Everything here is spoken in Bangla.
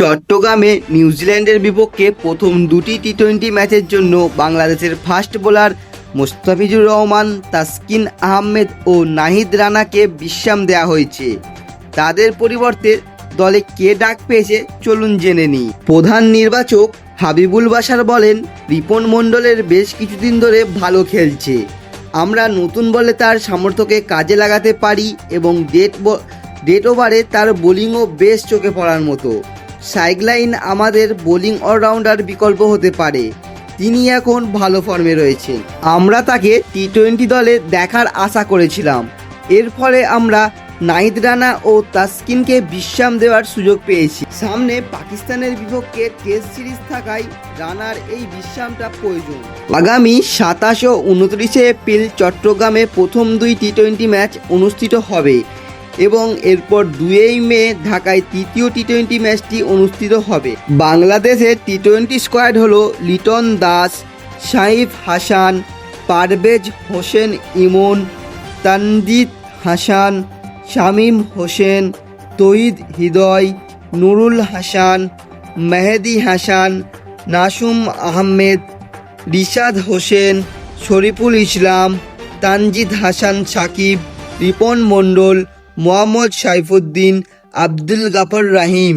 চট্টগ্রামে নিউজিল্যান্ডের বিপক্ষে প্রথম দুটি টি-20 ম্যাচের জন্য বাংলাদেশের ফাস্ট বোলার মোস্তাফিজুর রহমান, তাসকিন আহমেদ ও নাহিদ রানাকে বিশ্রাম দেওয়া হয়েছে। তাদের পরিবর্তে দলে কে ডাক পেয়েছে চলুন জেনে নিই। প্রধান নির্বাচক হাবিবুল বাশার বলেন, রিপন মণ্ডলের বেশ কিছুদিন ধরে ভালো খেলছে। আমরা নতুন বলে তার সামর্থ্যকে কাজে লাগাতে পারি এবং ডেট ওভারে তার বোলিংও বেশ চোখে পড়ার মতো। সাইডলাইন আমাদের বোলিং অলরাউন্ডার বিকল্প হতে পারে। তিনি এখন ভালো ফর্মে রয়েছেন। আমরা তাকে টি-20 দলে দেখার আশা করেছিলাম। এর ফলে আমরা নাহিদ রানা ও তাসকিনকে বিশ্রাম দেওয়ার সুযোগ পেয়েছি। সামনে পাকিস্তানের বিপক্ষে টেস্ট সিরিজ থাকায় রানার এই বিশ্রামটা প্রয়োজন। আগামী 27 ও 29 এপ্রিল চট্টগ্রামে প্রথম দুই টি-20 ম্যাচ অনুষ্ঠিত হবে এবং এরপর 2 মে ঢাকায় তৃতীয় টি-20 ম্যাচটি অনুষ্ঠিত হবে। বাংলাদেশের টি-20 স্কোয়াড হলো লিটন দাস, সাইফ হাসান, পারভেজ হোসেন ইমন, তানজিদ হাসান, শামীম হোসেন, তৌহিদ হৃদয়, নুরুল হাসান, মেহেদি হাসান, নাসুম আহমেদ, রিশাদ হোসেন, শরীফুল ইসলাম, তানজিদ হাসান সাকিব, রিপন মণ্ডল, মোহাম্মদ সাইফুদ্দিন, আব্দুল গাফর রাহিম।